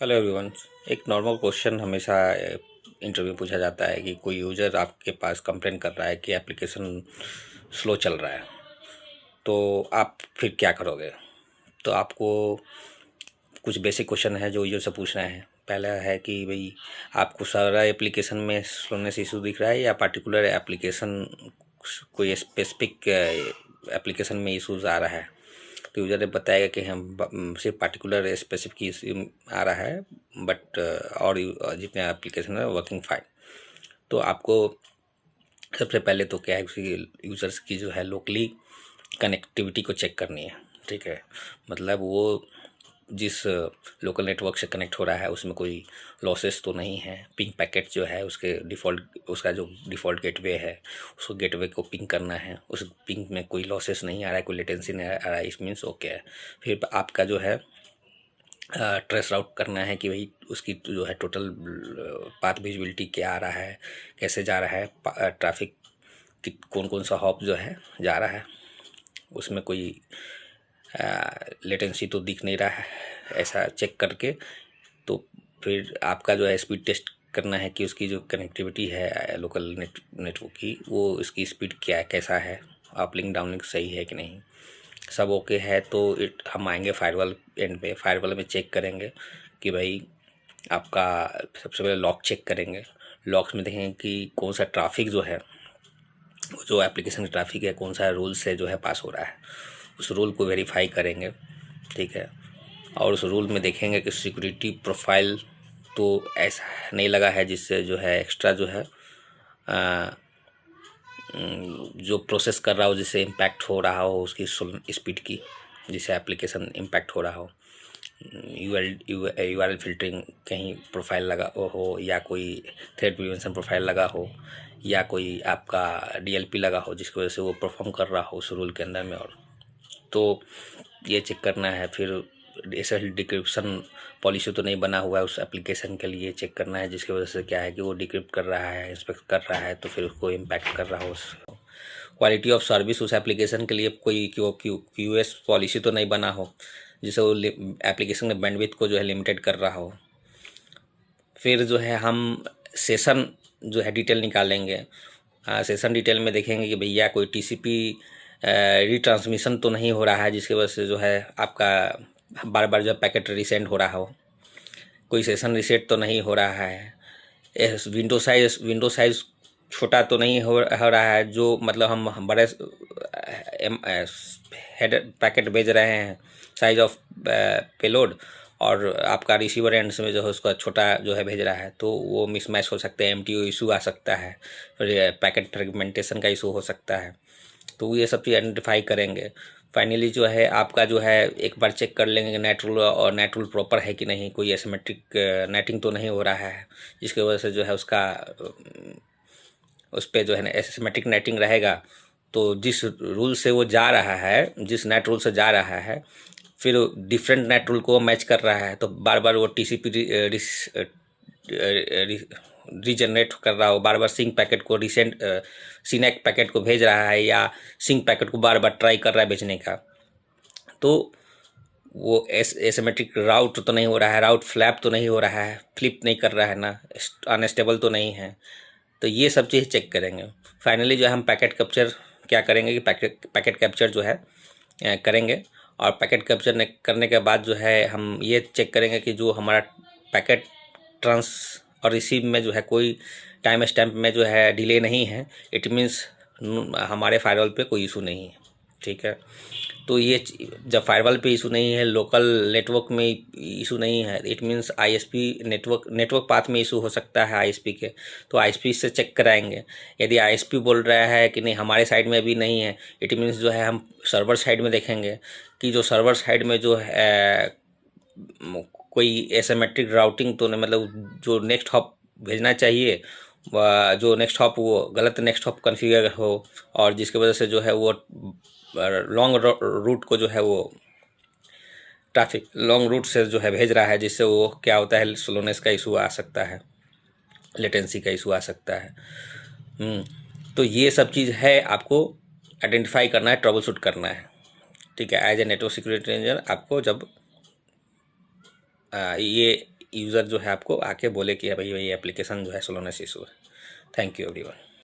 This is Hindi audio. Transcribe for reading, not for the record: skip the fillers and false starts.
Hello everyone. एक नॉर्मल क्वेश्चन हमेशा इंटरव्यू में पूछा जाता है कि कोई यूज़र आपके पास कंप्लेन कर रहा है कि एप्लीकेशन स्लो चल रहा है, तो आप फिर क्या करोगे। तो आपको कुछ बेसिक क्वेश्चन है जो यूज़र से पूछना है। पहला है कि भाई आपको सारा एप्लीकेशन में स्लोनेस इशू दिख रहा है या पर्टिकुलर एप्लीकेशन, कोई स्पेसिफिक एप्लीकेशन में इशूज़ आ रहा है। तो यूज़र ने बताएगा कि हम सिर्फ पर्टिकुलर स्पेसिफिक इशू आ रहा है, बट और जितने एप्लीकेशन है वर्किंग फाइन। तो आपको सबसे पहले तो क्या है, उसकी यूज़र्स की जो है लोकली कनेक्टिविटी को चेक करनी है। ठीक है, मतलब वो जिस लोकल नेटवर्क से कनेक्ट हो रहा है उसमें कोई लॉसेस तो नहीं है। पिंग पैकेट जो है उसके डिफ़ॉल्ट, उसका जो डिफ़ॉल्ट गेटवे है उसको गेटवे को पिंग करना है। उस पिंग में कोई लॉसेस नहीं आ रहा है, कोई लेटेंसी नहीं आ रहा है, इट मीन्स ओके है। फिर आपका जो है ट्रेस आउट करना है कि भाई उसकी जो है टोटल पाथ विजिबिलिटी क्या आ रहा है, कैसे जा रहा है, ट्रैफिक कौन कौन सा हॉप जो है जा रहा है, उसमें कोई लेटेंसी तो दिख नहीं रहा है, ऐसा चेक करके तो फिर आपका जो है स्पीड टेस्ट करना है कि उसकी जो कनेक्टिविटी है लोकल नेटवर्क की, वो इसकी स्पीड क्या है, कैसा है, अपलिंक डाउनलिंक सही है कि नहीं। सब ओके है तो हम आएंगे फायरवॉल एंड पे। फायरवॉल में चेक करेंगे कि भाई आपका सबसे पहले लॉक चेक करेंगे। लॉक्स में देखेंगे कि कौन सा ट्रैफिक जो है, जो एप्लीकेशन ट्रैफिक है, कौन सा रूल से जो है पास हो रहा है, उस रूल को वेरीफाई करेंगे। ठीक है, और उस रूल में देखेंगे कि सिक्योरिटी प्रोफाइल तो ऐसा नहीं लगा है जिससे जो है एक्स्ट्रा जो है जो प्रोसेस कर रहा हो, जिससे इम्पैक्ट हो रहा हो उसकी स्पीड की, जिससे एप्लीकेशन इम्पैक्ट हो रहा हो। यूआरएल फिल्टरिंग कहीं प्रोफाइल लगा हो, या कोई थ्रेड प्रिवेंशन प्रोफाइल लगा हो, या कोई आपका डीएलपी लगा हो जिसकी वजह से वो परफॉर्म कर रहा हो उस रूल के अंदर में। और तो ये चेक करना है। फिर ऐसा डिक्रिप्शन पॉलिसी तो नहीं बना हुआ है उस एप्लीकेशन के लिए, चेक करना है, जिसकी वजह से क्या है कि वो डिक्रिप्ट कर रहा है, इंस्पेक्ट कर रहा है, तो फिर उसको इम्पैक्ट कर रहा हो। क्वालिटी ऑफ सर्विस उस एप्लीकेशन के लिए कोई क्यूएस पॉलिसी तो नहीं बना हो जिससे वो एप्लीकेशन के बैंडविड्थ को जो है लिमिटेड कर रहा हो। फिर जो है हम सेशन जो है डिटेल निकालेंगे। सेशन डिटेल में देखेंगे कि भैया कोई टीसीपी रिट्रांसमिशन तो नहीं हो रहा है जिसकी वजह से जो है आपका बार बार जो है पैकेट रिसेंड हो रहा हो, कोई सेशन रीसेट तो नहीं हो रहा है, विंडो साइज छोटा तो नहीं हो रहा है, जो मतलब हम बड़े हेड पैकेट भेज रहे हैं साइज ऑफ पेलोड, और आपका रिसीवर एंड्स में जो है उसका छोटा जो है भेज रहा है, तो वो मिसमैच हो सकते हैं, एमटीओ इशू आ सकता है, फिर पैकेट फ्रेगमेंटेशन का इशू हो सकता है। तो ये सब चीज़ आइडेंटिफाई करेंगे। फाइनली जो है आपका जो है एक बार चेक कर लेंगे नेट रूल, और नेट रूल प्रॉपर है कि नहीं, कोई एसिमेट्रिक नेटिंग तो नहीं हो रहा है जिसकी वजह से जो है उसका उस पर जो है ना एसिमेट्रिक नेटिंग रहेगा। तो जिस रूल से वो जा रहा है, जिस नेट रूल से जा रहा है, फिर डिफरेंट नेट रूल को मैच कर रहा है, तो बार बार वो टीसीपी रीजनरेट कर रहा हो, बार बार सिंक पैकेट को रिसेंट सीनेक पैकेट को भेज रहा है, या सिंक पैकेट को बार बार ट्राई कर रहा है भेजने का, तो वो एसिमेट्रिक राउट तो नहीं हो रहा है, राउट फ्लैप तो नहीं हो रहा है, फ्लिप नहीं कर रहा है ना, अनस्टेबल तो नहीं है। तो ये सब चीज़ चेक करेंगे। फाइनली जो है हम पैकेट कैप्चर क्या करेंगे कि पैकेट कैप्चर जो है करेंगे, और पैकेट कैप्चर करने के बाद जो है हम ये चेक करेंगे कि जो हमारा पैकेट ट्रांस और रिसीव में जो है कोई टाइम स्टैम्प में जो है डिले नहीं है, इट मीन्स हमारे फायरवॉल पे कोई इशू नहीं है। ठीक है, तो ये जब फायरवॉल पे इशू नहीं है, लोकल नेटवर्क में इशू नहीं है, it means ISP network path में इशू हो सकता है आईएसपी के, तो आईएसपी से चेक कराएंगे। यदि आईएसपी बोल रहा है कि नहीं हमारे साइड में अभी नहीं है, इट मीन्स जो है हम सर्वर साइड में देखेंगे कि जो सर्वर साइड में जो है कोई एसिमेट्रिक राउटिंग तो नहीं, मतलब जो नेक्स्ट हॉप भेजना चाहिए जो नेक्स्ट हॉप वो गलत नेक्स्ट हॉप कन्फिगर हो, और जिसकी वजह से जो है वो लॉन्ग रूट को जो है वो ट्रैफिक लॉन्ग रूट से जो है भेज रहा है, जिससे वो क्या होता है स्लोनेस का इशू आ सकता है, लेटेंसी का इशू आ सकता है। तो ये सब चीज़ है आपको आइडेंटिफाई करना है, ट्रबल शूट करना है। ठीक है, as a network security engineer आपको जब ये यूज़र जो है आपको आके बोले कि भाई भाई एप्लीकेशन जो है स्लोनेस इशू है। Thank you everyone.